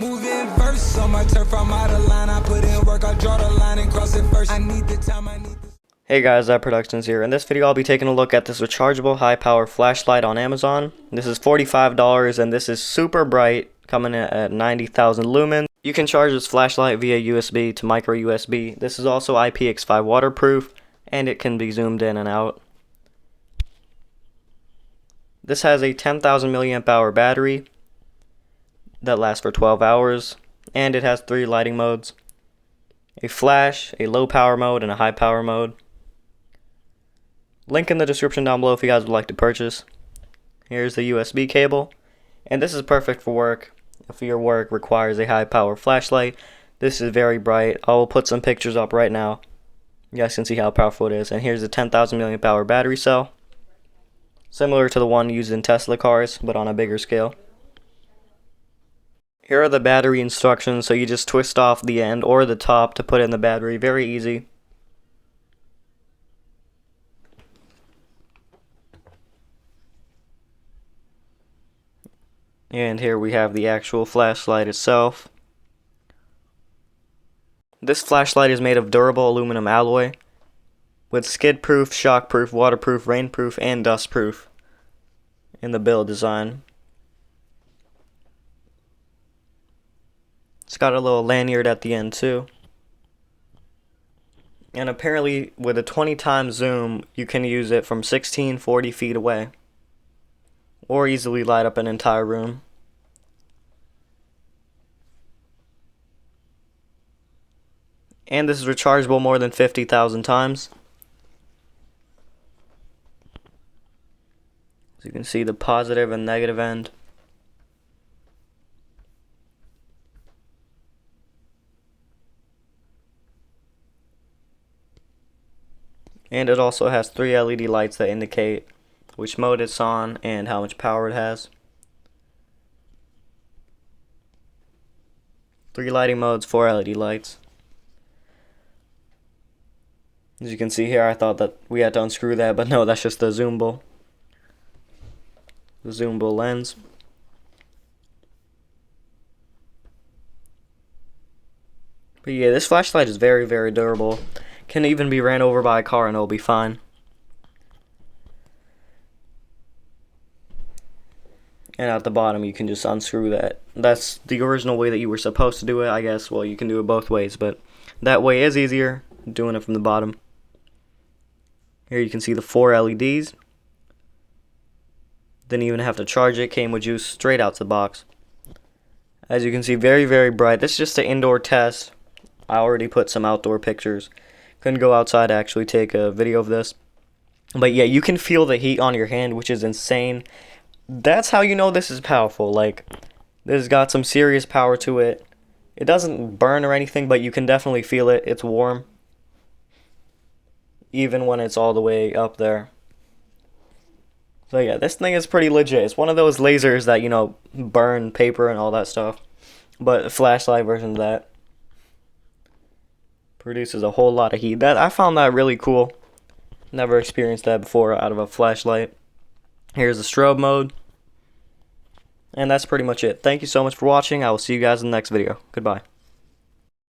Moving verse on my turf, I'm out of line. I put in work, I draw the line and cross it first. I need the time, I need the... Hey guys, That Productions here. In this video I'll be taking a look at this rechargeable high power flashlight on Amazon. This is $45 and this is super bright, coming in at 90,000 lumens. You can charge this flashlight via USB to micro USB. This is also IPX5 waterproof and it can be zoomed in and out. This has a 10,000 milliamp hour battery that lasts for 12 hours, and it has 3 lighting modes: a flash, a low power mode, and a high power mode. Link in the description down below if you guys would like to purchase. Here's the USB cable, and this is perfect for work. If your work requires a high power flashlight, this is very bright. I will put some pictures up right now. You guys can see how powerful it is. And here's the 10,000 milliamp hour battery cell, similar to the one used in Tesla cars, but on a bigger scale. Here are the battery instructions, so you just twist off the end or the top to put in the battery. Very easy. And here we have the actual flashlight itself. This flashlight is made of durable aluminum alloy with skid-proof, shock-proof, waterproof, rain-proof, and dust-proof in the build design. It's got a little lanyard at the end too. And apparently with a 20 times zoom, you can use it from 40 feet away, or easily light up an entire room. And this is rechargeable more than 50,000 times. As you can see, the positive and negative end. And it also has 3 LED lights that indicate which mode it's on and how much power it has. 3 lighting modes, 4 LED lights. As you can see here, I thought that we had to unscrew that, but no, that's just the zoomable lens. But yeah, this flashlight is very, very durable. Can even be ran over by a car and it'll be fine. And at the bottom you can just unscrew that. That's the original way that you were supposed to do it, I guess. Well, you can do it both ways, but that way is easier, doing it from the bottom. Here you can see the 4 LEDs. Didn't even have to charge it, came with juice straight out the box. As you can see, very, very bright. This is just an indoor test. I already put some outdoor pictures. Couldn't go outside to actually take a video of this. But yeah, you can feel the heat on your hand, which is insane. That's how you know this is powerful. Like, this has got some serious power to it. It doesn't burn or anything, but you can definitely feel it. It's warm, even when it's all the way up there. So yeah, this thing is pretty legit. It's one of those lasers that, you know, burn paper and all that stuff. But a flashlight version of that produces a whole lot of heat. I found that really cool. Never experienced that before out of a flashlight. Here's the strobe mode. And that's pretty much it. Thank you so much for watching. I will see you guys in the next video. Goodbye.